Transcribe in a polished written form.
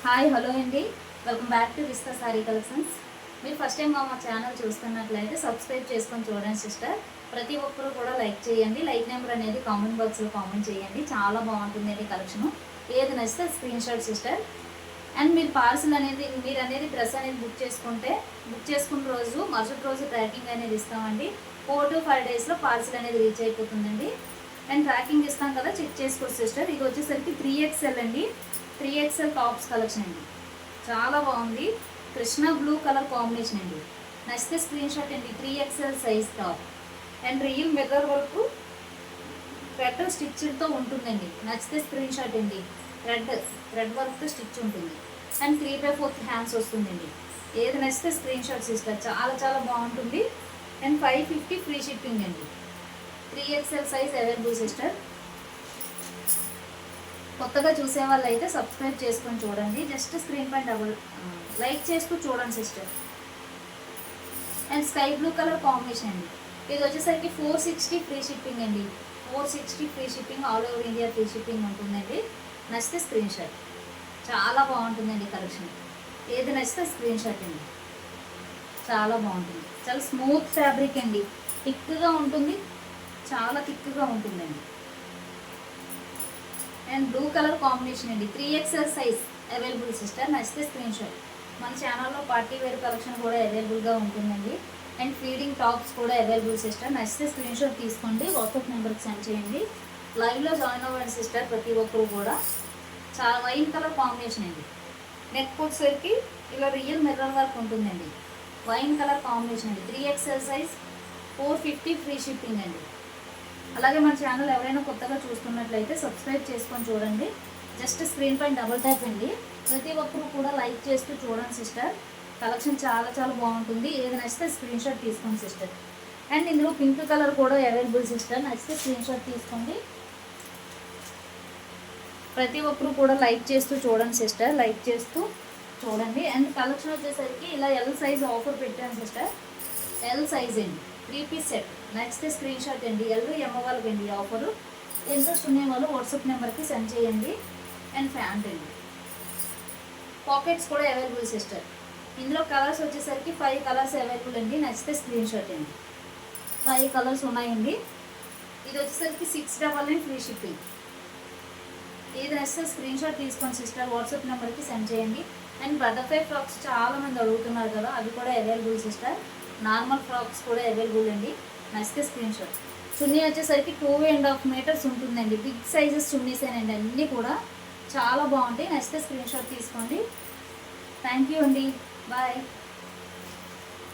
Hi hello అండి, welcome back to Vista sorry collections. మీరు first time మా channel చూస్తున్నట్లయితే సబ్స్క్రైబ్ చేసుకొని చూడండి సిస్టర్. ప్రతి ఒక్కరు కూడా లైక్ చేయండి. లైక్ నెంబర్ అనేది కామెంట్ బాక్స్లో కామెంట్ చేయండి. చాలా బాగుంటుంది అండి కలెక్షను. ఏది నచ్చితే స్క్రీన్ షాట్ సిస్టర్. అండ్ మీరు పార్సిల్ అనేది డ్రెస్ అనేది బుక్ చేసుకున్న రోజు మరుసటి రోజు ట్రాకింగ్ అనేది ఇస్తామండి. 4 to 5 డేస్లో పార్సిల్ అనేది రీచ్ అయిపోతుందండి. అండ్ ట్రాకింగ్ ఇస్తాం కదా, చెక్ చేసుకోవచ్చు సిస్టర్. ఇది వచ్చేసరికి 3XL అండి. 3XL టాప్స్ కలెక్షన్ అండి. చాలా బాగుంది. కృష్ణ బ్లూ కలర్ కాంబినేషన్ అండి. నచ్చితే స్క్రీన్ షాట్ అండి. 3XL size top and real mirror work red స్టిచ్తో ఉంటుందండి. నచ్చితే స్క్రీన్ షాట్ అండి. రెడ్ వర్క్తో స్టిచ్ ఉంటుంది అండ్ 3/4 హ్యాండ్స్ వస్తుందండి. ఏది నచ్చితే స్క్రీన్ షాట్ సిస్టర్. చాలా చాలా బాగుంటుంది. అండ్ 550 ఫ్రీ షిప్పింగ్ అండి. 3XL size available sister. కొత్తగా చూసే వాళ్ళు అయితే సబ్స్క్రైబ్ చేసుకొని చూడండి. జస్ట్ స్క్రీన్ పైన లైక్ చేస్తూ చూడండి sister. And sky blue colour combination అండి. ఇది వచ్చేసరికి 460 ఫ్రీ షిప్పింగ్ అండి. 460 free shipping, all over India free shipping ఉంటుందండి. నచ్చితే స్క్రీన్ షాట్. చాలా బాగుంటుందండి కలెక్షన్. ఏది నచ్చితే స్క్రీన్ షాట్ అండి. చాలా బాగుంటుంది. చాలా స్మూత్ ఫ్యాబ్రిక్ అండి. థిక్గా ఉంటుంది, చాలా థిక్గా ఉంటుందండి. అండ్ బ్లూ కలర్ కాంబినేషన్ అండి. 3XL size available sister. నచ్చితే స్క్రీన్ షాట్. మన ఛానల్లో పార్టీ వేర్ కలెక్షన్ కూడా అవైలబుల్గా ఉంటుందండి. అండ్ ఫీడింగ్ టాప్స్ కూడా అవైలబుల్ సిస్టర్. నచ్చితే స్క్రీన్ షాట్ తీసుకోండి, వాట్సాప్ నెంబర్కి సెండ్ చేయండి. లైవ్లో జాయిన్ అవ్వండి సిస్టర్. ప్రతి ఒక్కరు కూడా చాలా వైన్ కలర్ కాంబినేషన్ అండి. నెక్ వచ్చేసరికి ఇలా రియల్ మిర్రర్ వర్క్ ఉంటుందండి. వైన్ కలర్ కాంబినేషన్ అండి. 3XL సైజ్, 450 ఫ్రీ షిప్పింగ్ అండి. అలాగే మన ఛానల్ ఎవరైనా కొత్తగా చూస్తున్నట్లయితే సబ్స్క్రైబ్ చేసుకొని చూడండి. జస్ట్ స్క్రీన్ పైన డబుల్ ట్యాప్ అండి. ప్రతి ఒక్కరు కూడా లైక్ చేస్తూ చూడండి సిస్టర్. కలెక్షన్ చాలా చాలా బాగుంటుంది. ఏది నచ్చితే స్క్రీన్ షాట్ తీసుకోండి సిస్టర్. అండ్ ఇందులో పింక్ కలర్ కూడా అవైలబుల్ సిస్టర్. నచ్చితే స్క్రీన్ షాట్ తీసుకోండి. ప్రతి ఒక్కరు కూడా లైక్ చేస్తూ చూడండి సిస్టర్. లైక్ చేస్తూ చూడండి. అండ్ కలెక్షన్ వచ్చేసరికి ఇలా ఎల్ సైజ్ ఆఫర్ పెట్టాను సిస్టర్. ఎల్ సైజ్ అండి. 3 పీస్ సెట్. నచ్చితే స్క్రీన్ షాట్ అండి. ఎం వాళ్ళకి అండి ఆఫరు. ఇంట్రెస్ట్ ఉండే వాళ్ళు వాట్సాప్ నెంబర్కి సెండ్ చేయండి. అండ్ ప్యాంట్ అండి. పాకెట్స్ కూడా అవైలబుల్ సిస్టర్. ఇందులో కలర్స్ వచ్చేసరికి 5 కలర్స్ అవైలబుల్ అండి. నచ్చితే స్క్రీన్ షాట్ అండి. 5 కలర్స్ ఉన్నాయండి. ఇది వచ్చేసరికి 699 ఫ్రీ షిప్పింగ్. ఇది నచ్చితే స్క్రీన్ షాట్ తీసుకొని సిస్టర్ వాట్సాప్ నెంబర్కి సెండ్ చేయండి. అండ్ బటర్ఫ్లై ఫ్రాక్స్ చాలామంది అడుగుతున్నారు కదా, అవి కూడా అవైలబుల్ సిస్టర్. నార్మల్ ఫ్రాక్స్ కూడా అవైలబుల్ అండి. నచ్చితే స్క్రీన్ షాట్. చున్నీ వచ్చేసరికి 2.5 మీటర్స్ ఉంటుందండి. బిగ్ సైజెస్ చున్నీసేనండి. అన్నీ కూడా చాలా బాగుంటాయి. నచ్చితే స్క్రీన్ షాట్ తీసుకోండి. థ్యాంక్ యూ అండి. బాయ్.